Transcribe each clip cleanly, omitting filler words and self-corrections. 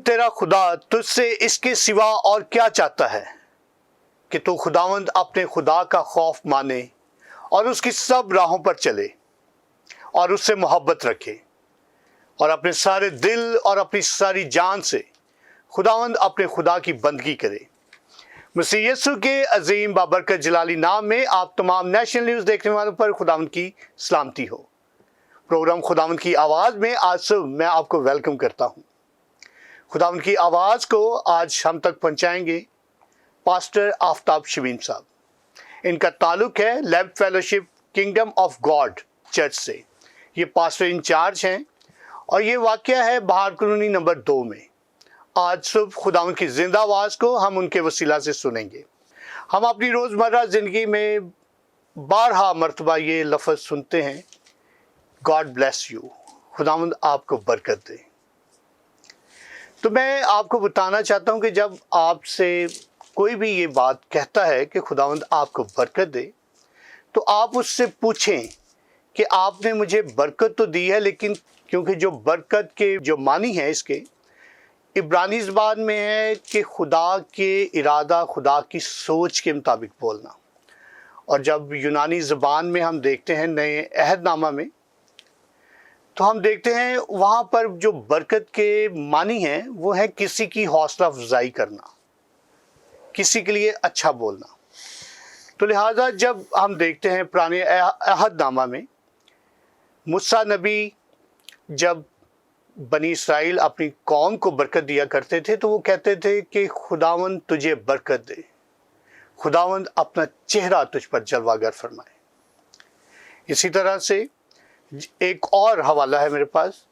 खुदावंद तेरा खुदा तुझसे इसके सिवा और क्या चाहता है कि तू खुदावंद अपने खुदा का खौफ माने और उसकी सब राहों पर चले और उससे मोहब्बत रखे और अपने सारे दिल और अपनी सारी जान से खुदावंद अपने खुदा की बंदगी करे। मसीह यीशु के अजीम बाबरकत जलाली नाम में आप तमाम नेशनल न्यूज़ देखने वालों पर खुदावंद की सलामती हो। प्रोग्राम खुदावंद की आवाज़ में आज सुबह मैं आपको वेलकम करता हूँ। खुदावंद की आवाज़ को आज हम तक पहुँचाएंगे पास्टर आफ्ताब शमीम साहब। इनका ताल्लुक है lamp fellowship kingdom of God church से। ये पास्टर इंचार्ज हैं और ये वाक़या है बाहर कॉलोनी नंबर 2 में। आज सुबह खुदावंद की जिंदा आवाज़ को हम उनके वसीला से सुनेंगे। हम अपनी रोज़मर्रा ज़िंदगी में बारहा मरतबा ये लफ्ज़ सुनते हैं, गॉड ब्लेस यू, खुदावंद आपको बरकत दे। तो मैं आपको बताना चाहता हूँ कि जब आपसे कोई भी ये बात कहता है कि खुदावंद आपको बरकत दे, तो आप उससे पूछें कि आपने मुझे बरकत तो दी है, लेकिन क्योंकि जो बरकत के जो मानी है इसके इब्रानी ज़बान में है कि खुदा के इरादा, खुदा की सोच के मुताबिक बोलना। और जब यूनानी ज़बान में हम देखते हैं नए अहदनामा में, तो हम देखते हैं वहाँ पर जो बरकत के मानी हैं वो है किसी की हौसला अफजाई करना, किसी के लिए अच्छा बोलना। तो लिहाजा जब हम देखते हैं पुराने अहदनामा में मूसा नबी जब बनी इसराइल अपनी कौम को बरकत दिया करते थे तो वो कहते थे कि खुदावंद तुझे बरकत दे, खुदावंद अपना चेहरा तुझ पर जलवागर फरमाए। इसी तरह से एक और हवाला है मेरे पास,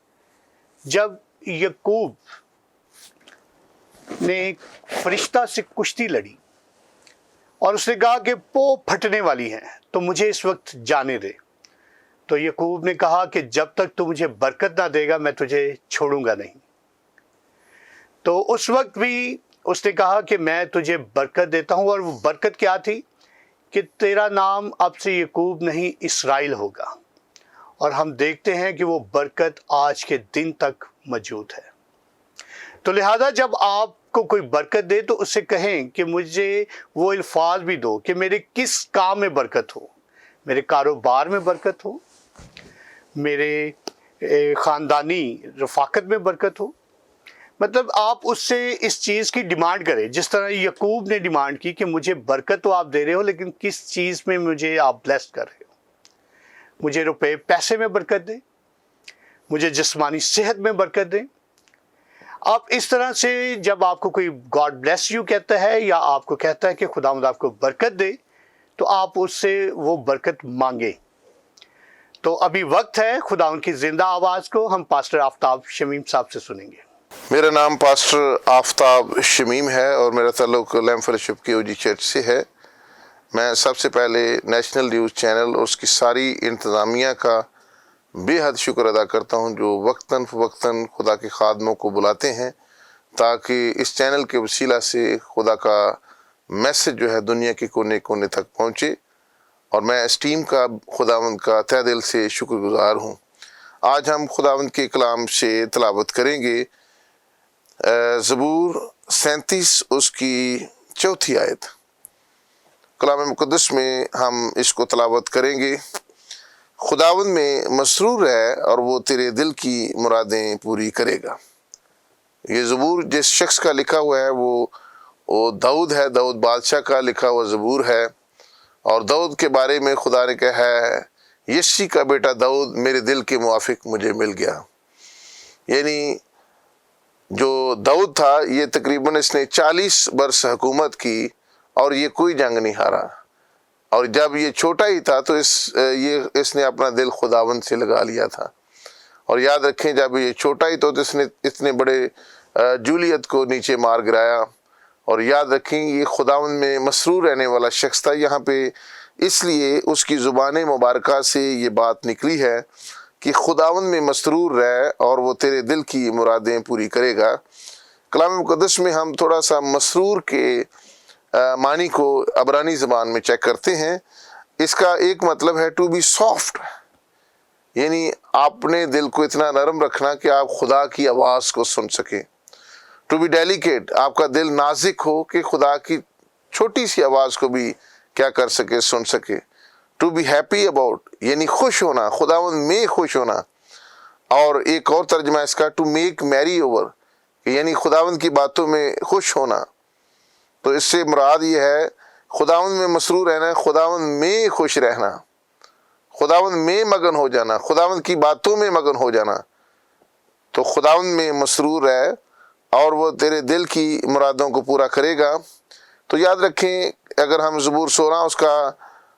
जब यकूब ने एक फरिश्ता से कुश्ती लड़ी और उसने कहा कि पो फटने वाली है तो मुझे इस वक्त जाने दे, तो यकूब ने कहा कि जब तक तू मुझे बरकत ना देगा मैं तुझे छोड़ूंगा नहीं। तो उस वक्त भी उसने कहा कि मैं तुझे बरकत देता हूं, और वो बरकत क्या थी कि तेरा नाम अब से यकूब नहीं इसराइल होगा। और हम देखते हैं कि वो बरकत आज के दिन तक मौजूद है। तो लिहाजा जब आपको कोई बरकत दे तो उससे कहें कि मुझे वो अल्फाज भी दो कि मेरे किस काम में बरकत हो, मेरे कारोबार में बरकत हो, मेरे ख़ानदानी रफ़ाकत में बरकत हो। मतलब आप उससे इस चीज़ की डिमांड करें, जिस तरह यकूब ने डिमांड की कि मुझे बरकत तो आप दे रहे हो, लेकिन किस चीज़ में मुझे आप ब्लेस कर रहे हो। मुझे रुपए पैसे में बरकत दें, मुझे जिस्मानी सेहत में बरकत दें। आप इस तरह से जब आपको कोई गॉड ब्लेस यू कहता है या आपको कहता है कि खुदावंद आपको बरकत दे, तो आप उससे वो बरकत मांगे। तो अभी वक्त है खुदावंद की जिंदा आवाज़ को हम पास्टर आफ्ताब शमीम साहब से सुनेंगे। मेरा नाम पास्टर आफ्ताब शमीम है और मेरा ताल्लुक लैम्प फेलोशिप की ओजी चर्च से है। मैं सबसे पहले नेशनल न्यूज़ चैनल और उसकी सारी इंतज़ामिया का बेहद शुक्र अदा करता हूं, जो वक्तन फ़वक्तन खुदा के खादमों को बुलाते हैं ताकि इस चैनल के वसीला से खुदा का मैसेज जो है दुनिया के कोने कोने तक पहुंचे। और मैं इस टीम का खुदावंद का तहे दिल से शुक्रगुजार हूं। आज हम खुदावंद के कलाम से तिलावत करेंगे ज़बूर 37 उसकी 4थी आयत। कलाम मुक़द्दस में हम इसको तिलावत करेंगे। खुदावंद में मसरूर है और वो तेरे दिल की मुरादें पूरी करेगा। ये ज़बूर जिस शख्स का लिखा हुआ है वो दाऊद है, दाऊद बादशाह का लिखा हुआ ज़बूर है। और दाऊद के बारे में खुदा ने कहा है, यस्सी का बेटा दाऊद मेरे दिल के मुआफिक मुझे मिल गया। यानी जो दाऊद था ये तकरीबन इसने 40 बरस हुकूमत की और ये कोई जंग नहीं हारा। और जब ये छोटा ही था तो इसने अपना दिल खुदावंद से लगा लिया था। और याद रखें जब ये छोटा ही तो इसने इतने बड़े जूलियत को नीचे मार गिराया। और याद रखें ये खुदावंद में मसरूर रहने वाला शख्स था। यहाँ पे इसलिए उसकी ज़ुबान मुबारका से ये बात निकली है कि खुदावंद में मसरूर रहे और वो तेरे दिल की मुरादें पूरी करेगा। कलाम मुक़द्दस में हम थोड़ा सा मसरूर के मानी को अबरानी ज़बान में चेक करते हैं। इसका एक मतलब है टू बी सॉफ्ट, यानी आपने दिल को इतना नरम रखना कि आप खुदा की आवाज़ को सुन सकें। ٹو بی ڈیلیکیٹ، آپ کا دل نازک ہو کہ خدا کی چھوٹی سی آواز کو بھی کیا کر سکے، سن سکے. ٹو بی ہیپی اباؤٹ یعنی خوش ہونا، خداوند میں خوش ہونا. اور ایک اور ترجمہ اس کا ٹو میک میری اوور یعنی خداوند کی باتوں میں خوش ہونا. تو اس سے مراد یہ ہے خداوند میں مسرور رہنا، خداوند میں خوش رہنا، خداوند میں مگن ہو جانا، خداوند کی باتوں میں مگن ہو جانا. تو خداوند میں مسرور ہے اور وہ تیرے دل کی مرادوں کو پورا کرے گا. تو یاد رکھیں اگر ہم زبور 16 اس کا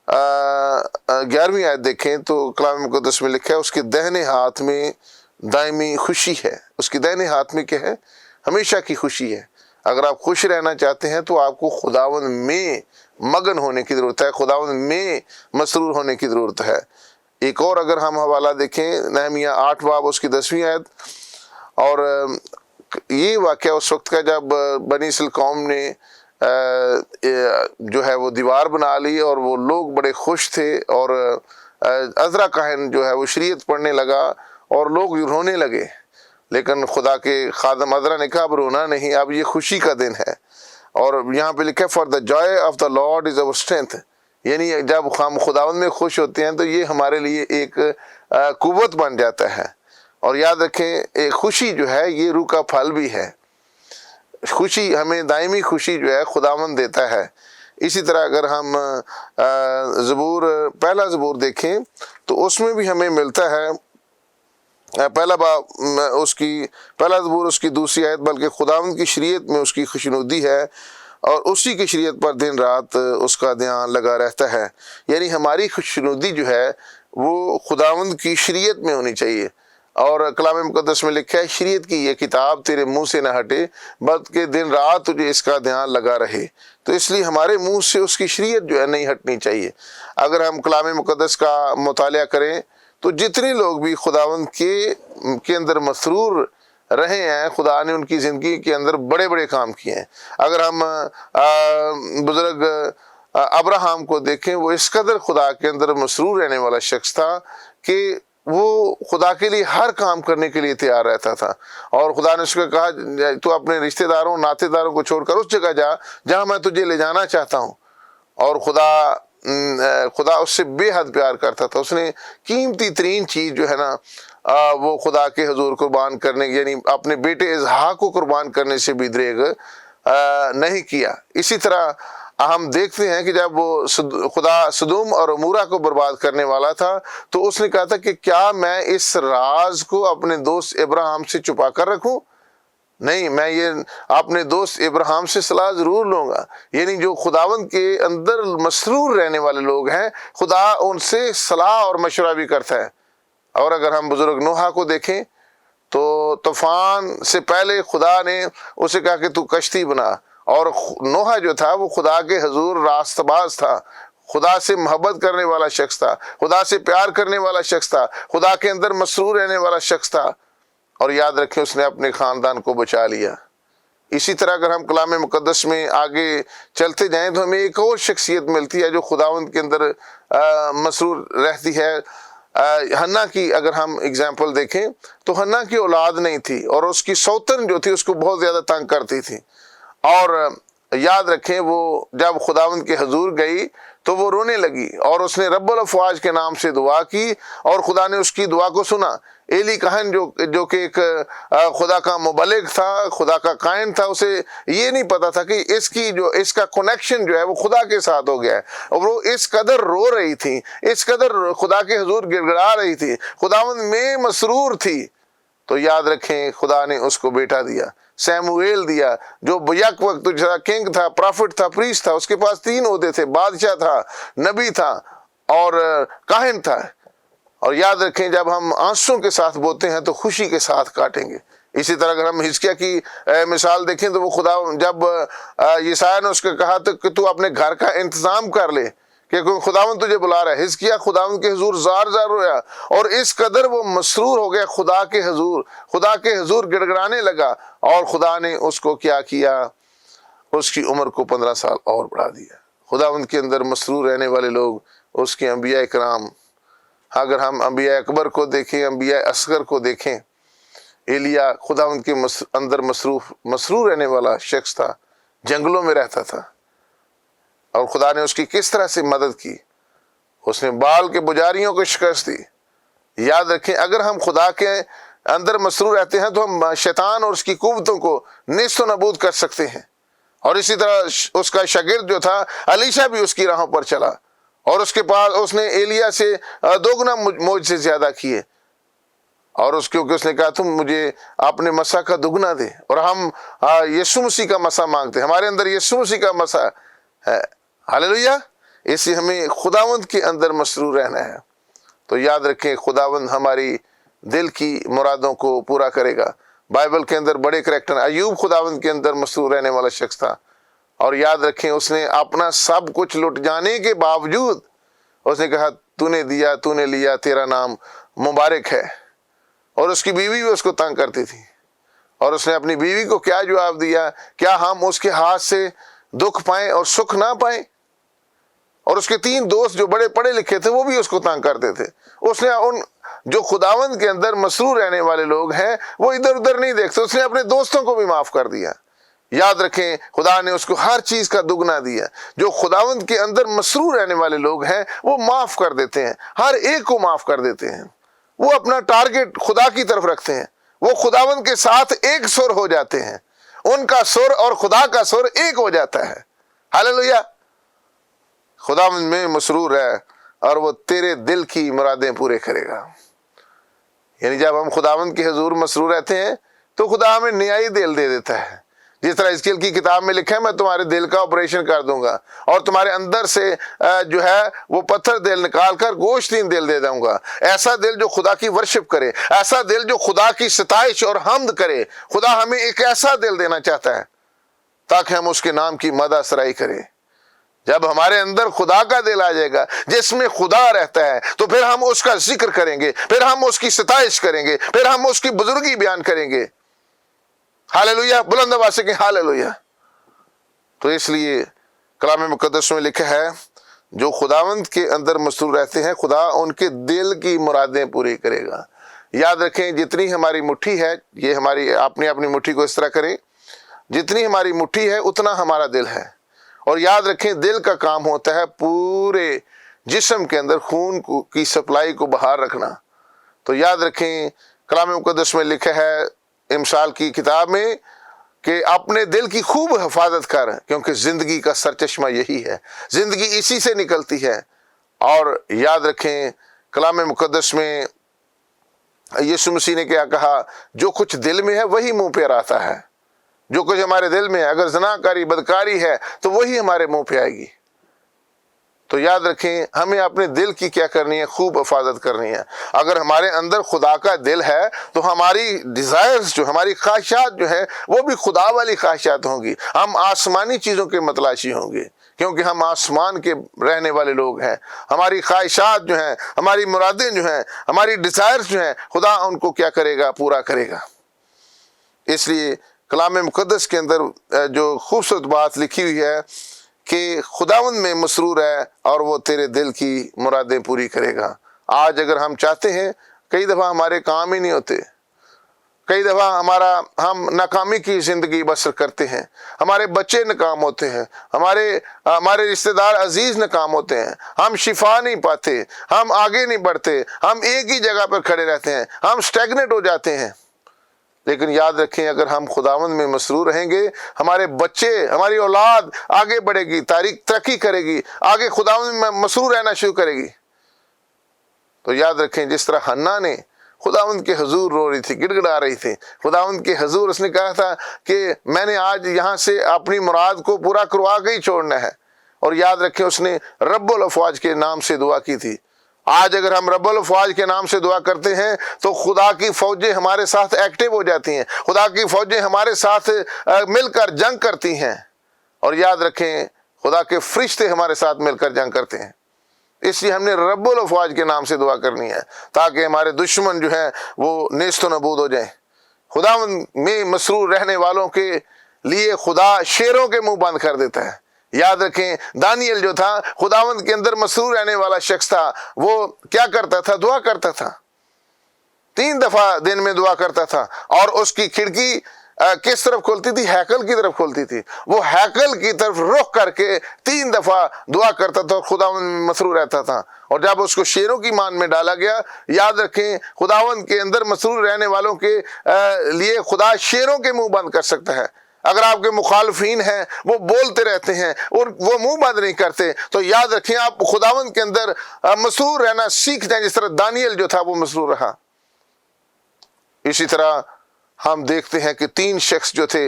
11ویں آیت دیکھیں تو کلام مقدس میں لکھا ہے اس کے دہنے ہاتھ میں دائمی خوشی ہے. اس کے دہنے ہاتھ میں کیا ہے؟ ہمیشہ کی خوشی ہے. اگر آپ خوش رہنا چاہتے ہیں تو آپ کو خداوند میں مگن ہونے کی ضرورت ہے، خداوند میں مسرور ہونے کی ضرورت ہے. ایک اور اگر ہم حوالہ دیکھیں نہمیہ 8 باب اس کی 10ویں آیت، اور یہ واقعہ اس وقت کا جب بنی اسرائیل قوم نے جو ہے وہ دیوار بنا لی اور وہ لوگ بڑے خوش تھے، اور عذرا کاہن جو ہے وہ شریعت پڑھنے لگا اور لوگ رونے لگے. لیکن خدا کے خادم عذرا نے کہا اب رونا نہیں، اب یہ خوشی کا دن ہے. اور یہاں پہ لکھا for the joy of the lord is over strength یعنی جب ہم خداوند میں خوش ہوتے ہیں تو یہ ہمارے لیے ایک قوت بن جاتا ہے. اور یاد رکھیں ایک خوشی جو ہے یہ روح کا پھل بھی ہے. خوشی ہمیں دائمی خوشی جو ہے خداوند دیتا ہے. اسی طرح اگر ہم پہلا زبور دیکھیں تو اس میں بھی ہمیں ملتا ہے پہلا زبور اس کی 2 آیت، بلکہ خداوند کی شریعت میں اس کی خوشنودی ہے اور اسی کی شریعت پر دن رات اس کا دھیان لگا رہتا ہے. یعنی ہماری خوشنودی جو ہے وہ خداوند کی شریعت میں ہونی چاہیے. اور کلام مقدس میں لکھا ہے شریعت کی یہ کتاب تیرے منہ سے نہ ہٹے بلکہ دن رات تجھے اس کا دھیان لگا رہے. تو اس لیے ہمارے منہ سے اس کی شریعت جو ہے نہیں ہٹنی چاہیے. اگر ہم کلام مقدس کا مطالعہ کریں تو جتنے لوگ بھی خداوند کے اندر مسرور رہے ہیں، خدا نے ان کی زندگی کے اندر بڑے بڑے کام کیے ہیں. اگر ہم بزرگ ابراہم کو دیکھیں، وہ اس قدر خدا کے اندر مسرور رہنے والا شخص تھا کہ وہ خدا کے لیے ہر کام کرنے کے لیے تیار رہتا تھا. اور خدا نے اس کو کہا تو اپنے رشتہ داروں ناطے داروں کو چھوڑ کر اس جگہ جا جہاں میں تجھے لے جانا چاہتا ہوں. اور خدا اس سے بے حد پیار کرتا تھا. اس نے قیمتی ترین چیز جو ہے نا وہ خدا کے حضور قربان کرنے یعنی اپنے بیٹے اسحاق کو قربان کرنے سے بھی دریغ نہیں کیا. اسی طرح ہم دیکھتے ہیں کہ جب وہ خدا سدوم اور عمورہ کو برباد کرنے والا تھا تو اس نے کہا تھا کہ کیا میں اس راز کو اپنے دوست ابراہم سے چھپا کر رکھوں؟ نہیں، میں یہ اپنے دوست ابراہم سے صلاح ضرور لوں گا. یعنی جو خداوند کے اندر مسرور رہنے والے لوگ ہیں خدا ان سے صلاح اور مشورہ بھی کرتا ہے. اور اگر ہم بزرگ نوح کو دیکھیں تو طوفان سے پہلے خدا نے اسے کہا کہ تو کشتی بنا، اور نوح جو تھا وہ خدا کے حضور راست باز تھا، خدا سے محبت کرنے والا شخص تھا، خدا سے پیار کرنے والا شخص تھا، خدا کے اندر مسرور رہنے والا شخص تھا. اور یاد رکھیں اس نے اپنے خاندان کو بچا لیا. اسی طرح اگر ہم کلام مقدس میں آگے چلتے جائیں تو ہمیں ایک اور شخصیت ملتی ہے جو خداوند کے اندر مسرور رہتی ہے. حنا کی اگر ہم اگزامپل دیکھیں تو حنا کی اولاد نہیں تھی اور اس کی سوتن جو تھی اس کو بہت زیادہ تنگ کرتی تھی. اور یاد رکھیں وہ جب خداوند کے حضور گئی تو وہ رونے لگی اور اس نے رب الافواج کے نام سے دعا کی اور خدا نے اس کی دعا کو سنا. ایلی کہن جو کہ ایک خدا کا مبلغ تھا، خدا کا قائن تھا، اسے یہ نہیں پتا تھا کہ اس کا کنیکشن جو ہے وہ خدا کے ساتھ ہو گیا ہے. اور وہ اس قدر رو رہی تھی، اس قدر خدا کے حضور گڑ گڑا رہی تھی، خداوند میں مسرور تھی. تو یاد رکھیں خدا نے اس کو بیٹا دیا، سیموئیل دیا، جو یک وقت کنگ تھا، پرافٹ تھا، پریسٹ تھا. اس کے پاس 3 عہدے تھے، بادشاہ تھا، نبی تھا اور کاہن تھا. اور یاد رکھیں جب ہم آنسوں کے ساتھ بوتے ہیں تو خوشی کے ساتھ کاٹیں گے. اسی طرح اگر ہم حزقیہ کی مثال دیکھیں تو وہ خدا جب یسایہ نے اس کو کہا تو کہ تو اپنے گھر کا انتظام کر لے کہ خداوند تجھے بلا رہا ہے، حزقیہ خداوند کے حضور زار زار رویا اور اس قدر وہ مسرور ہو گیا خدا کے حضور گڑ گڑانے لگا. اور خدا نے اس کو کیا کیا؟ اس کی عمر کو 15 سال اور بڑھا دیا. خداوند کے اندر مسرور رہنے والے لوگ اس کے انبیاء کرام، اگر ہم انبیاء اکبر کو دیکھیں، انبیاء اصغر کو دیکھیں، एलिया खुदावंद के अंदर मसरूर रहने वाला शख्स था, जंगलों में रहता था, और खुदा ने उसकी किस तरह से मदद की। उसने बाल के पुजारियों को शिकस्त दी। याद रखें, अगर हम खुदा के अंदर मसरूर रहते हैं तो हम शैतान और उसकी कुव्वतों को नेस्त नबूद कर सकते हैं। और इसी तरह उसका शागिर्द जो था अलीशा भी उसकी राहों पर चला, और उसके पास उसने एलिया से दोगुना मौज से ज्यादा किए, और क्योंकि उसने कहा तुम मुझे अपने मसा का दुगना दे। और हम यीशु मसीह का मसा मांगते हैं, हमारे अंदर यीशु मसीह का मसा है। हालेलुया। इसलिए हमें खुदावंद के अंदर मसरूर रहना है। तो याद रखें, खुदावंद हमारी दिल की मुरादों को पूरा करेगा। बाइबल के अंदर बड़े करैक्टर, अयूब खुदावंद के अंदर मसरूर रहने वाला शख्स था, और याद रखें उसने अपना सब कुछ लुट जाने के बावजूद उसने कहा तूने दिया तूने लिया, तेरा नाम मुबारक है। और उसकी बीवी भी उसको तंग करती थी, और उसने अपनी बीवी को क्या जवाब दिया, क्या हम उसके हाथ से दुख पाएं और सुख ना पाएं। और उसके 3 दोस्त जो बड़े पढ़े लिखे थे वो भी उसको तंग करते थे। उसने उन जो खुदावंद के अंदर मसरूर रहने वाले लोग हैं वो इधर उधर नहीं देखते, उसने अपने दोस्तों को भी माफ कर दिया। याद रखें, खुदा ने उसको हर चीज का दुगना दिया। जो खुदावंद के अंदर मसरूर रहने वाले लोग हैं वो माफ कर देते हैं, हर एक को माफ कर देते हैं। वो अपना टारगेट खुदा की तरफ रखते हैं, वो खुदावंद के साथ एक सुर हो जाते हैं, उनका सुर और खुदा का सुर एक हो जाता है। हालेलुया। खुदावंद में मसरूर है और वो तेरे दिल की मुरादें पूरे करेगा। यानी जब हम खुदावंद के हुजूर मसरूर रहते हैं तो खुदा हमें न्यायी दिल दे देता है। जिस तरह हिजकिय्याह की किताब में लिखा है, मैं तुम्हारे दिल का ऑपरेशन कर दूंगा और तुम्हारे अंदर से जो है वो पत्थर दिल निकाल कर गोश्तीन दिल दे दूंगा। ऐसा दिल जो खुदा की वर्शिप करे, ऐसा दिल जो खुदा की सताइश और हम्द करे। खुदा हमें एक ऐसा दिल देना चाहता है ताकि हम उसके नाम की मदह सराई करें। जब हमारे अंदर खुदा का दिल आ जाएगा जिसमें खुदा रहता है, तो फिर हम उसका जिक्र करेंगे, फिर हम उसकी सताइश करेंगे, फिर हम उसकी बुजुर्गी बयान करेंगे। हालेलुया। बुलंद आवाज से कहें हालेलुया। तो इसलिए कलाम मुकद्दस में लिखा है, जो खुदावंद के अंदर मसरूर रहते हैं खुदा उनके दिल की मुरादें पूरी करेगा। याद रखें, जितनी हमारी मुट्ठी है, ये हमारी अपनी मुट्ठी को इस तरह करें, जितनी हमारी मुट्ठी है उतना हमारा दिल है। और याद रखें, दिल का काम होता है पूरे जिस्म के अंदर खून की सप्लाई को बाहर रखना। तो याद रखें, कलाम मुकद्दस में लिखा है इमसाल की किताब में कि अपने दिल की खूब हिफाजत कर, क्योंकि जिंदगी का सरचश्मा यही है, जिंदगी इसी से निकलती है। और याद रखें, कलाम मुकद्दस में यीशु मसीह ने क्या कहा, जो कुछ दिल में है वही मुंह पे आता है। जो कुछ हमारे दिल में है, अगर ज़नाकारी बदकारी है तो वही हमारे मुंह पे आएगी। तो याद रखें, हमें अपने दिल की क्या करनी है, खूब हिफाजत करनी है। अगर हमारे अंदर खुदा का दिल है तो हमारी डिज़ायर्स जो, हमारी ख्वाहिशात जो है वो भी खुदा वाली ख्वाहिशात होंगी। हम आसमानी चीज़ों के मतलाशी होंगे, क्योंकि हम आसमान के रहने वाले लोग हैं। हमारी ख्वाहिशात जो हैं, हमारी मुरादें जो हैं, हमारी डिज़ायर्स जो हैं, खुदा उनको क्या करेगा, पूरा करेगा। इसलिए कलाम मुकद्दस के अंदर जो खूबसूरत बात लिखी हुई है कि खुदावंद में मसरूर है और वो तेरे दिल की मुरादें पूरी करेगा। आज अगर हम चाहते हैं, कई दफ़ा हमारे काम ही नहीं होते, कई दफ़ा हम नाकामी की ज़िंदगी बसर करते हैं, हमारे बच्चे नाकाम होते हैं, हमारे रिश्तेदार अजीज़ नाकाम होते हैं, हम शिफा नहीं पाते, हम आगे नहीं बढ़ते, हम एक ही जगह पर खड़े रहते हैं, हम स्टैग्नेट हो जाते हैं। लेकिन याद रखें, अगर हम खुदावंद में मसरूर रहेंगे, हमारे बच्चे, हमारी औलाद आगे बढ़ेगी, तरक्की करेगी, आगे खुदावंद में मसरूर रहना शुरू करेगी। तो याद रखें, जिस तरह हन्ना ने खुदावंद के हुजूर रो रही थी, गिड़गिड़ा रही थी, खुदावंद के हुजूर उसने कहा था कि मैंने आज यहाँ से अपनी मुराद को पूरा करवा के ही छोड़ना है। और याद रखें, उसने रब्बुल अफ़वाज के नाम से दुआ की थी। आज अगर हम रब्बुल अफ़वाज के नाम से दुआ करते हैं तो खुदा की फौजें हमारे साथ एक्टिव हो जाती हैं, खुदा की फौजें हमारे साथ मिलकर जंग करती हैं। और याद रखें, खुदा के फरिश्ते हमारे साथ मिलकर जंग करते हैं। इसलिए हमने रब्बुल अफ़वाज के नाम से दुआ करनी है ताकि हमारे दुश्मन जो हैं वो नेस्त नबूद हो जाएं। खुदावंद में मसरूर रहने वालों के लिए खुदा शेरों के मुंह बंद कर देता है। याद रखें, दानियल जो था खुदावंद के अंदर मसरूर रहने वाला शख्स था, वो क्या करता था, दुआ करता था। 3 دفعہ دن میں دعا کرتا تھا، اور اس کی کھڑکی کس طرف کھولتی تھی؟ ہیکل کی طرف کھولتی تھی. وہ ہیکل کی طرف رخ کر کے 3 دفعہ دعا کرتا تھا اور خداوند میں مسرور رہتا تھا. اور جب اس کو شیروں کی مان میں ڈالا گیا، یاد رکھیں خداوند کے اندر مسرور رہنے والوں کے لیے خدا شیروں کے منہ بند کر سکتا ہے. اگر آپ کے مخالفین ہیں، وہ بولتے رہتے ہیں اور وہ منہ بند نہیں کرتے، تو یاد رکھیں آپ خداوند کے اندر مسرور رہنا سیکھ جائیں، جس طرح دانیل جو تھا وہ مسرور رہا. اسی طرح ہم دیکھتے ہیں کہ 3 شخص جو تھے،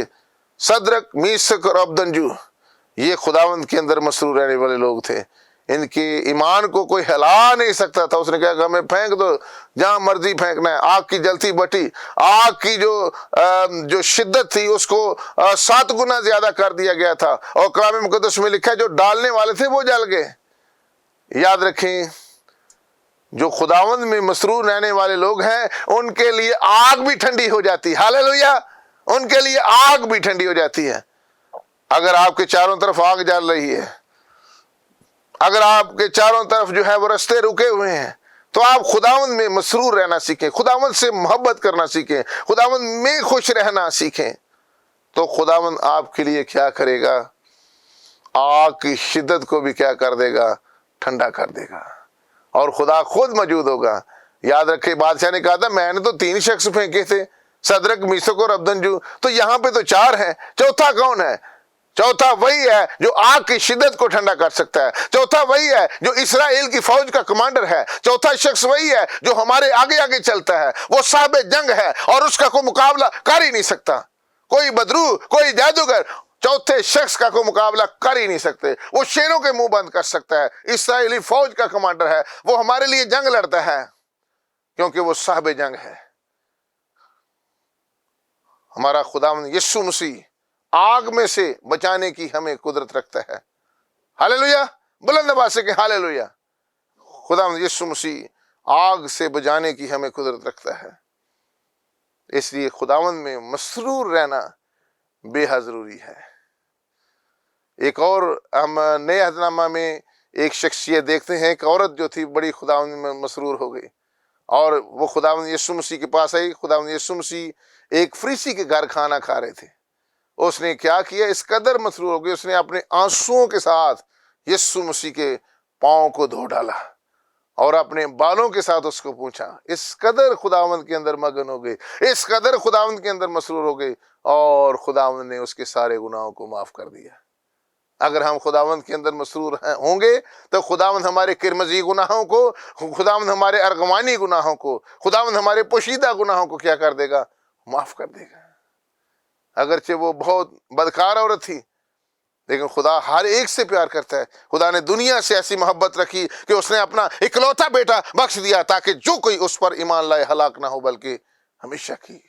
صدرک، میشک اور عبدنجو، یہ خداوند کے اندر مسرور رہنے والے لوگ تھے. ان کے ایمان کو کوئی ہلا نہیں سکتا تھا. اس نے کہا کہ ہمیں پھینک دو جہاں مرضی پھینکنا ہے. آگ کی جلتی بٹی، آگ کی جو شدت تھی اس کو 7 گنا زیادہ کر دیا گیا تھا، اور کلام مقدس میں لکھا ہے جو ڈالنے والے تھے وہ جل گئے. یاد رکھیں جو خداوند میں مسرور رہنے والے لوگ ہیں، ان کے لیے آگ بھی ٹھنڈی ہو جاتی ہے. ہاللیلویہ! ان کے لیے آگ بھی ٹھنڈی ہو جاتی ہے. اگر آپ کے چاروں طرف آگ جل رہی ہے، اگر آپ کے چاروں طرف جو ہے وہ رستے رکے ہوئے ہیں، تو آپ خداوند میں مسرور رہنا سیکھیں، خداوند سے محبت کرنا سیکھیں، خداوند میں خوش رہنا سیکھیں. تو خداوند آپ کے لیے کیا کرے گا؟ آگ کی شدت کو بھی کیا کر دے گا؟ ٹھنڈا کر دے گا، اور خدا خود موجود ہوگا. یاد رکھے بادشاہ نے کہا تھا میں نے تو 3 شخص پھینکے تھے، صدرک، میشک اور عبدنجو، تو یہاں پہ تو 4 ہیں. چوتھا کون ہے؟ چوتھا وہی ہے جو آگ کی شدت کو ٹھنڈا کر سکتا ہے. چوتھا وہی ہے جو اسرائیل کی فوج کا کمانڈر ہے. چوتھا شخص وہی ہے جو ہمارے آگے آگے چلتا ہے. وہ صاحب جنگ ہے اور اس کا کوئی مقابلہ کر ہی نہیں سکتا. کوئی بدرو، کوئی جادوگر چوتھے شخص کا کوئی مقابلہ کر ہی نہیں سکتے. وہ شیروں کے منہ بند کر سکتا ہے. اسرائیلی فوج کا کمانڈر ہے، وہ ہمارے لیے جنگ لڑتا ہے کیونکہ وہ صاحب جنگ ہے. ہمارا خداوند یسوع مسیح آگ میں سے بچانے کی ہمیں قدرت رکھتا ہے. ہاللیلویہ! بلند آواز سے کہ ہاللیلویہ! خداوند یسوع مسیح آگ سے بچانے کی ہمیں قدرت رکھتا ہے. اس لیے خداوند میں مسرور رہنا بے حد ضروری ہے. ایک اور ہم نئے عہد نامہ میں ایک شخصیت دیکھتے ہیں، ایک عورت جو تھی بڑی خداوند میں مسرور ہو گئی، اور وہ خداوند یسوع مسیح کے پاس آئی. خداوند یسوع مسیح ایک فریسی کے گھر کھانا کھا رہے تھے. اس نے کیا کیا؟ اس قدر مسرور ہو گئی، اس نے اپنے آنسوؤں کے ساتھ یسوع مسیح کے پاؤں کو دھو ڈالا اور اپنے بالوں کے ساتھ اس کو پوچھا. اس قدر خداوند کے اندر مگن ہو گئی، اس قدر خداوند کے اندر مسرور ہو گئی، اور خداوند نے اس کے سارے گناہوں کو معاف کر دیا. اگر ہم خداوند کے اندر مسرور ہوں گے تو خداوند ہمارے کرمزی گناہوں کو، خداوند ہمارے ارغوانی گناہوں کو، خداوند ہمارے پوشیدہ گناہوں کو کیا کر دے گا؟ معاف کر دے گا. اگرچہ وہ بہت بدکار عورت تھی، لیکن خدا ہر ایک سے پیار کرتا ہے. خدا نے دنیا سے ایسی محبت رکھی کہ اس نے اپنا اکلوتا بیٹا بخش دیا تاکہ جو کوئی اس پر ایمان لائے ہلاک نہ ہو بلکہ ہمیشہ کی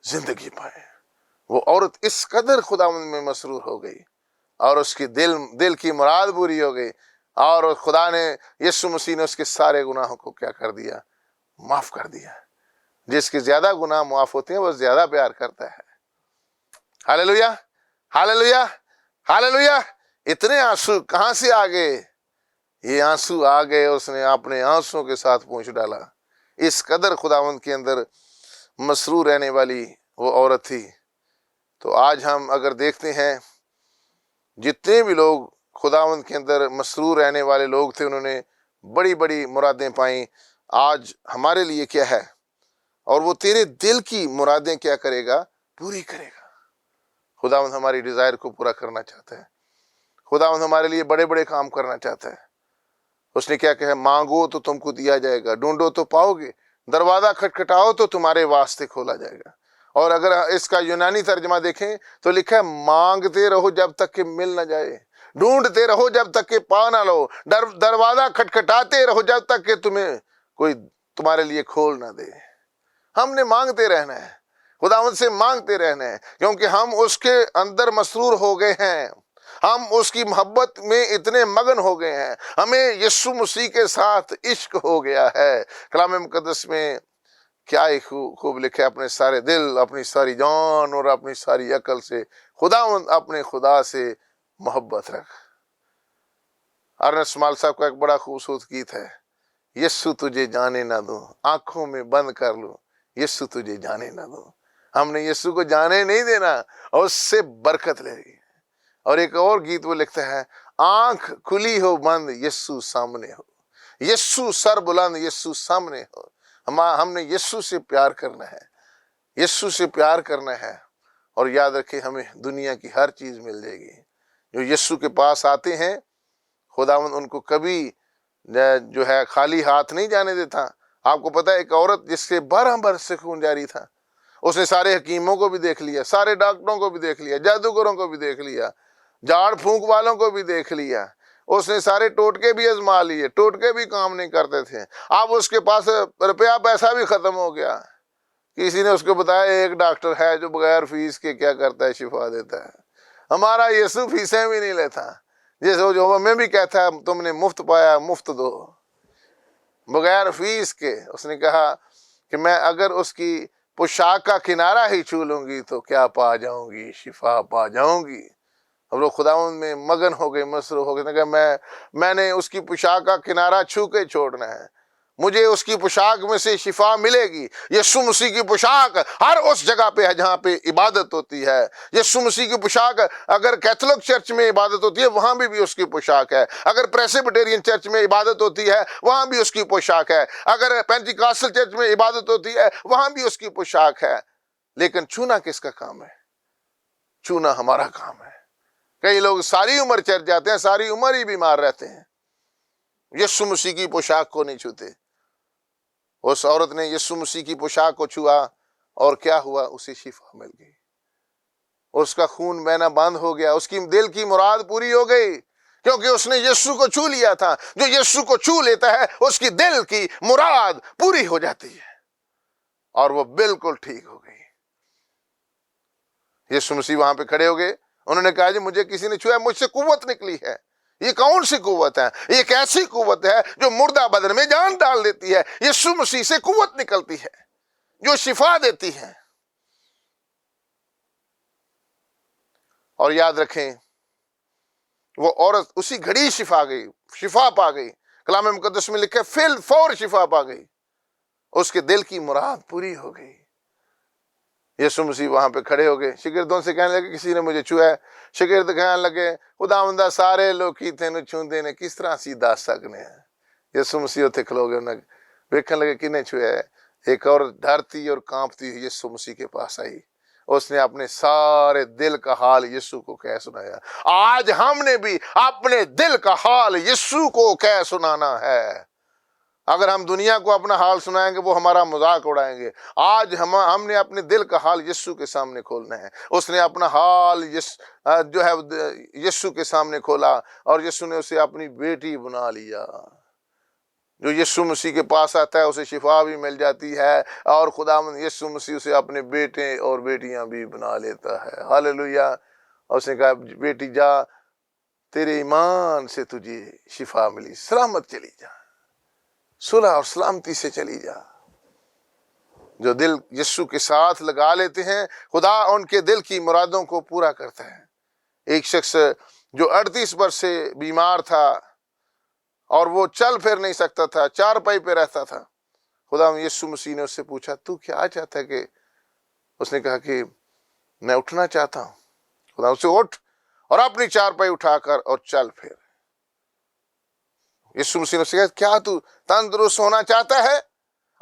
زندگی پائے. وہ عورت اس قدر خداوند میں مسرور ہو گئی اور اس کی دل کی مراد پوری ہو گئی، اور خدا نے یسوع مسیح نے اس کے سارے گناہوں کو کیا کر دیا؟ معاف کر دیا. جس کے زیادہ گناہ معاف ہوتے ہیں وہ زیادہ پیار کرتا ہے. ہاللیلویہ! ہاللیلویہ! ہاللیلویہ! اتنے آنسو کہاں سے آ گئے؟ یہ آنسو آ گئے، اس نے اپنے آنسوؤں کے ساتھ پوچھ ڈالا. اس قدر خداوند کے اندر مسرور رہنے والی وہ عورت تھی. تو آج ہم اگر دیکھتے ہیں جتنے بھی لوگ خداوند کے اندر مسرور رہنے والے لوگ تھے، انہوں نے بڑی بڑی مرادیں پائیں. آج ہمارے لیے کیا ہے؟ اور وہ تیرے دل کی مرادیں کیا کرے گا؟ پوری کرے گا. خداوند ہماری ڈیزائر کو پورا کرنا چاہتا ہے. خداوند ہمارے لیے بڑے بڑے کام کرنا چاہتا ہے. اس نے کیا کہا؟ مانگو تو تم کو دیا جائے گا، ڈھونڈو تو پاؤ گے، دروازہ کھٹکھٹاؤ تو تمہارے واسطے کھولا جائے گا. اور اگر اس کا یونانی ترجمہ دیکھیں تو لکھا ہے مانگتے رہو جب تک کہ مل نہ جائے، ڈھونڈتے رہو جب تک کہ پا نہ لو، دروازہ کھٹکھٹاتے رہو جب تک کہ تمہیں کوئی تمہارے لیے کھول نہ دے. ہم نے مانگتے رہنا ہے، خداوند سے مانگتے رہنا ہے، کیونکہ ہم اس کے اندر مسرور ہو گئے ہیں. ہم اس کی محبت میں اتنے مگن ہو گئے ہیں، ہمیں یسوع مسیح کے ساتھ عشق ہو گیا ہے. کلام مقدس میں کیا ہی خوب لکھے، اپنے سارے دل، اپنی ساری جان اور اپنی ساری عقل سے خداوند اپنے خدا سے محبت رکھ. ارنسٹ مال صاحب کا ایک بڑا خوبصورت گیت ہے، यीशु तुझे जाने ना दूं, आंखों में बंद कर लूं, यीशु तुझे जाने ना दूं। हमने यीशु को जाने नहीं देना और उससे बरकत लेगी। और एक और गीत वो लिखता है, आंख खुली हो बंद, यीशु सामने हो, यीशु सर बुलंद, यीशु सामने हो। हमने यीशु से प्यार करना है, यीशु से प्यार करना है। और याद रखें, हमें दुनिया की हर चीज मिल जाएगी। जो यीशु के पास आते हैं, खुदावंद उनको कभी जो है खाली हाथ नहीं जाने देता। आपको पता है, एक औरत जिसके 12 वर्ष से खून जारी था, उसने सारे हकीमों को भी देख लिया, सारे डॉक्टरों को भी देख लिया, जादूगरों को भी देख लिया, झाड़ फूंक वालों को भी देख लिया, उसने सारे टोटके भी आजमा लिए, टोटके भी काम नहीं करते थे। अब उसके पास रुपया पैसा भी खत्म हो गया। किसी ने उसको बताया एक डॉक्टर है जो बगैर फीस के क्या करता है, शिफा देता है। हमारा यीशु फीसें भी नहीं लेता, जैसे जो हमें भी कहता है तुमने मुफ्त पाया मुफ्त दो, बगैर फीस के। उसने कहा कि मैं अगर उसकी पोशाक का किनारा ही छू लूंगी तो क्या पा जाऊंगी, शिफा पा जाऊंगी। हम लोग खुदावंद में मगन हो गए, मसरूफ हो गए। मैंने उसकी पोशाक का किनारा छू के छोड़ना है, मुझे उसकी पोशाक में से शिफा मिलेगी। यीशु मसीह की पोशाक हर उस जगह पे है जहाँ पे इबादत होती है। यीशु मसीह की पोशाक अगर कैथोलिक चर्च में इबादत होती है, वहां भी उसकी पोशाक है। अगर प्रेस्बिटेरियन चर्च में इबादत होती है, वहां भी उसकी पोशाक है। अगर पेंटिकॉस्टल चर्च में इबादत होती है, वहां भी उसकी पोशाक है। लेकिन छूना किसका काम है? छूना हमारा काम है। कई लोग सारी उम्र चर्च जाते हैं, सारी उम्र ही बीमार रहते हैं, यीशु मसीह की पोशाक को नहीं छूते। उस औरत ने यीशु मसीह की पोशाक को छुआ और क्या हुआ? उसे शिफा मिल गई, उसका खून बहना बंद हो गया, उसकी दिल की मुराद पूरी हो गई, क्योंकि उसने यीशु को छू लिया था। जो यीशु को छू लेता है उसकी दिल की मुराद पूरी हो जाती है और वो बिल्कुल ठीक हो गई। यीशु मसीह वहां पे खड़े हो गए, उन्होंने कहा जी मुझे किसी ने छुआ, मुझसे कुव्वत निकली है। ये कौन सी कुव्वत है? ये कैसी कुव्वत है जो मुर्दा बदन में जान डाल देती है? यीशु मसीह से कुव्वत निकलती है जो शिफा देती है। और याद रखें, वो औरत उसी घड़ी शिफा पा गई। कलाम मुकद्दस में लिखा फिल फौर शिफा पा गई, उसके दिल की मुराद पूरी हो गई। यीशु मसीह वहां पे खड़े हो गए, शिगिर्दों से कहने लगे किसी ने मुझे छुआ है। शिगिर्द कहने लगे खुदावंदा सारे लोग ही तेन छूंदे ने, किस तरह सी दस सकने हैं। यीशु मसीह उत्थे खलो गए, उन्हें देखने लगे किने छुआ है। एक और डरती और कांपती हुई यीशु मसीह के पास आई, उसने अपने सारे दिल का हाल यीशु को कह सुनाया। आज हमने भी अपने दिल का हाल यीशु को कह सुनाना है। अगर हम दुनिया को अपना हाल सुनाएंगे वो हमारा मजाक उड़ाएंगे। आज हमने अपने दिल का हाल यीशु के सामने खोलना है। उसने अपना हाल जो है यीशु के सामने खोला और यीशु ने उसे अपनी बेटी बना लिया। जो यीशु मसीह के पास आता है उसे शिफा भी मिल जाती है और खुदावंद यीशु मसीह उसे अपने बेटे और बेटियां भी बना लेता है। हालेलुया। उसने कहा बेटी जा, तेरे ईमान से तुझे शिफा मिली, सलामत चली जा, सुलह और सलामती से चली जा। जो दिल यीशु के साथ लगा लेते हैं, खुदा उनके दिल की मुरादों को पूरा करता है। एक शख्स जो 38 वर्ष से बीमार था और वो चल फिर नहीं सकता था, चारपाई पे रहता था, खुदा यीशु मसीह ने उससे पूछा तू क्या चाहता है कि? उसने कहा कि मैं उठना चाहता हूं। खुदा उससे उठ और अपनी चारपाई उठाकर और चल फिर। यीशु मसीह ने कहा क्या तू तंदुरुस्त होना चाहता है?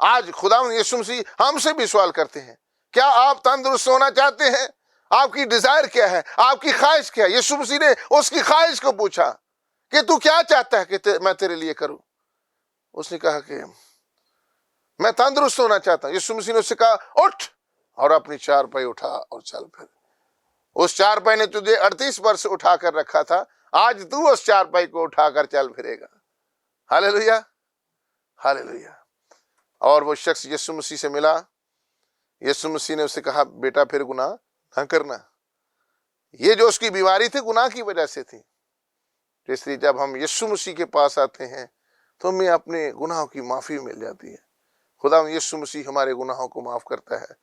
आज खुदा यीशु मसीह हमसे भी सवाल करते हैं, क्या आप तंदुरुस्त होना चाहते हैं? आपकी डिजायर क्या है? आपकी ख्वाहिश क्या है? यीशु मसीह ने उसकी ख्वाहिश को पूछा कि तू क्या चाहता है कि मैं तेरे लिए करूं? उसने कहा कि मैं तंदुरुस्त होना चाहता हूं। यीशु मसीह ने उससे कहा उठ और अपनी चारपाई उठा और चल फिर। उस चारपाई ने तुझे 38 वर्ष उठाकर रखा था, आज तू उस चारपाई को उठाकर चल फिरेगा। Hallelujah, hallelujah. और वो शख्स यीशु मसीह से मिला। यीशु मसीह ने उससे कहा बेटा फिर गुनाह न करना। ये जो उसकी बीमारी थी गुनाह की वजह से थी। इसलिए जब हम यीशु मसीह के पास आते हैं तो हमें अपने गुनाहों की माफी मिल जाती है। खुदा यीशु मसीह हमारे गुनाहों को माफ करता है।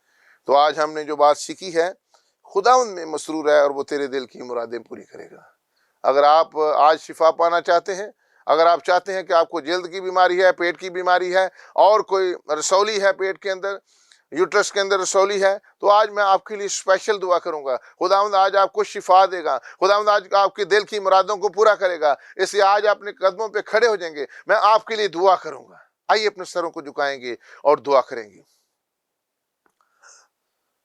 तो आज हमने जो बात सीखी है, खुदा उनमें मसरूर है और वो तेरे दिल की मुरादें पूरी करेगा। अगर आप आज शिफा पाना चाहते हैं, اگر آپ چاہتے ہیں کہ آپ کو جلد کی بیماری ہے، پیٹ کی بیماری ہے، اور کوئی رسولی ہے پیٹ کے اندر، یوٹرس کے اندر رسولی ہے، تو آج میں آپ کے لیے اسپیشل دعا کروں گا۔ خداوند آج آپ کو شفا دے گا، خداوند آج آپ کے دل کی مرادوں کو پورا کرے گا، اس لیے آج اپنے قدموں پہ کھڑے ہو جائیں گے، میں آپ کے لیے دعا کروں گا۔ آئیے اپنے سروں کو جھکائیں گے اور دعا کریں گے۔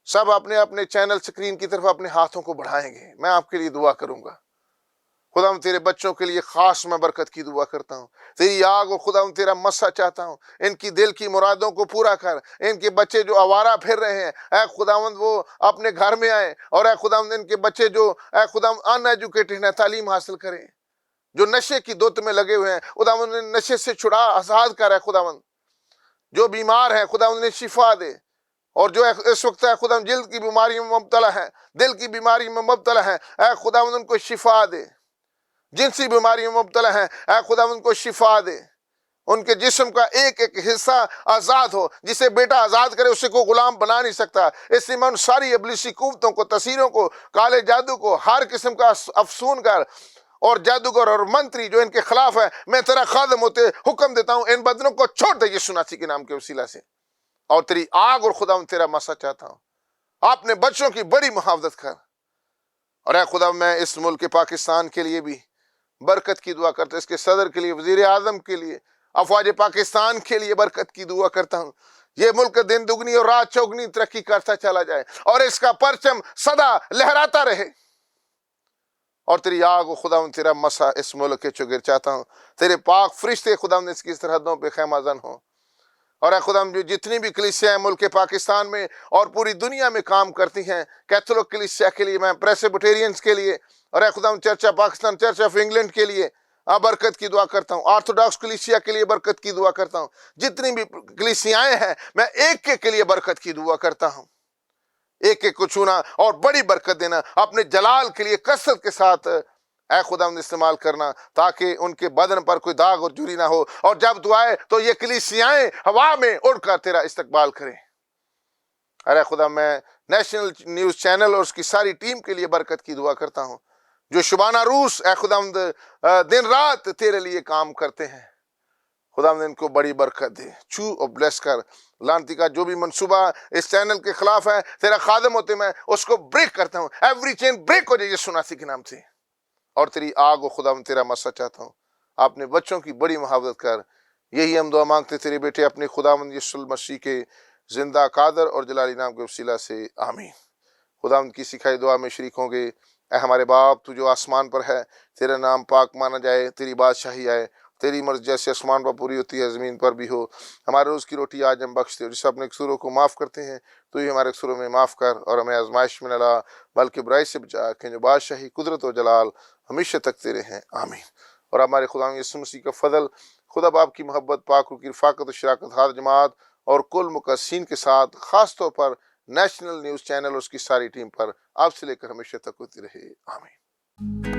سب اپنے اپنے چینل سکرین کی طرف اپنے ہاتھوں کو بڑھائیں گے، میں آپ کے لیے دعا کروں گا۔ خداوند تیرے بچوں کے لیے خاص میں برکت کی دعا کرتا ہوں، تیری آگ و خداوند تیرا مسا چاہتا ہوں، ان کی دل کی مرادوں کو پورا کر۔ ان کے بچے جو آوارہ پھر رہے ہیں، اے خداوند وہ اپنے گھر میں آئیں، اور اے خداوند ان کے بچے جو اے خداوند ان ایجوکیٹڈ ہیں، تعلیم حاصل کریں، جو نشے کی دھت میں لگے ہوئے ہیں، خداوند انہیں نشے سے چھڑا، آزاد کر۔ اے خداوند جو بیمار ہیں، خداوند انہیں شفا دے، اور جو اس وقت اے خداوند جلد کی بیماری میں مبتلا ہے، دل کی بیماری میں مبتلا ہے، اے خداوند ان کو شفا دے۔ جنسی بیماری میں مبتلا ہیں، اے خداوند ان کو شفا دے۔ ان کے جسم کا ایک ایک حصہ آزاد ہو، جسے بیٹا آزاد کرے اسے کوئی غلام بنا نہیں سکتا۔ اس لیے میں ان ساری ابلیسی قوتوں کو، تاثیروں کو، کالے جادو کو، ہر قسم کا افسون کر اور جادوگر اور منتری جو ان کے خلاف ہے، میں تیرا خادم ہوتے حکم دیتا ہوں، ان بدنوں کو چھوڑ دے یسوع مسیح کے نام کے وسیلہ سے، اور تیری آگ اور خداوند تیرا مسا چاہتا ہوں۔ اپنے بچوں کی بڑی محافظت کر، اور اے خدا میں اس ملک پاکستان کے لیے بھی برکت کی دعا کرتا ہوں، اس کے صدر کے لیے، وزیر اعظم کے لیے، افواج پاکستان کے لیے برکت کی دعا کرتا ہوں۔ یہ ملک دن دگنی اور رات چوگنی ترقی کرتا چلا جائے، اور اس کا پرچم سدا لہراتا رہے، اور تیری آگ و خداوند تیرا مسا اس ملک کے چگر چاہتا ہوں۔ تیرے پاک فرشتے خداوند اس کی سرحدوں پہ خیمہ زن ہوں، اور اے خداوند جو جتنی بھی کلیسیاں ہیں ملک پاکستان میں اور پوری دنیا میں کام کرتی ہیں، کیتھولک کلیسیا کے لیے، میں پریسبیٹیرینز کے لیے، اور اے خداوند church of Pakistan, church of England کے لیے برکت کی دعا کرتا ہوں، آرتھوڈاکس کلیسیا کے لیے برکت کی دعا کرتا ہوں۔ جتنی بھی کلیسیائیں ہیں، میں ایک ایک کے لیے برکت کی دعا کرتا ہوں، ایک ایک کو چھونا اور بڑی برکت دینا، اپنے جلال کے لیے کثرت کے ساتھ اے خداوند استعمال کرنا، تاکہ ان کے بدن پر کوئی داغ اور جھری نہ ہو، اور جب تو آئے تو یہ کلیسیائیں ہوا میں اڑ کر تیرا استقبال کریں۔ ارے خدا میں نیشنل نیوز چینل اور اس کی ساری ٹیم کے لیے برکت کی دعا کرتا ہوں، جو شبانہ روز اے خداوند دن رات تیرے لیے کام کرتے ہیں۔ خداوند ان کو بڑی برکت دے، چھو اور بلیس کر۔ لعنتی کا جو بھی منصوبہ اس چینل کے خلاف ہے، تیرا خادم ہوتے میں اس کو بریک کرتا ہوں، ایوری چین بریک ہو جائے یسوع مسیح کے نام سے، اور تیری آگ و خداوند تیرا مسا چاہتا ہوں۔ اپنے بچوں کی بڑی محافظت کر، یہی ہم دعا مانگتے تیرے بیٹے اپنے خداوند یسوع مسیح کے زندہ قادر اور جلالی نام کے وسیلہ سے، آمین۔ خداوند کی سکھائی دعا میں شریک ہوں گے۔ اے ہمارے باپ تو جو آسمان پر ہے، تیرا نام پاک مانا جائے، تیری بادشاہی آئے، تیری مرضی جیسے آسمان پر پوری ہوتی ہے زمین پر بھی ہو۔ ہمارے روز کی روٹی آج ہم بخش دے، اور جسے اپنے قصوروں کو معاف کرتے ہیں تو ہی ہمارے قصوروں میں معاف کر، اور ہمیں آزمائش میں نہ لا بلکہ برائی سے بچا، کہ جو بادشاہی، قدرت و جلال ہمیشہ تک تیرے ہیں، آمین۔ اور ہمارے خدا یسوع مسیح کا فضل، خدا باپ کی محبت، پاک روح کی رفاقت و شراکت ہر جماعت اور کل مقدسین کے ساتھ، خاص طور پر نیشنل نیوز چینل اور اس کی ساری ٹیم پر، آپ سے لے کر ہمیشہ تک ہوتی رہے، آمین۔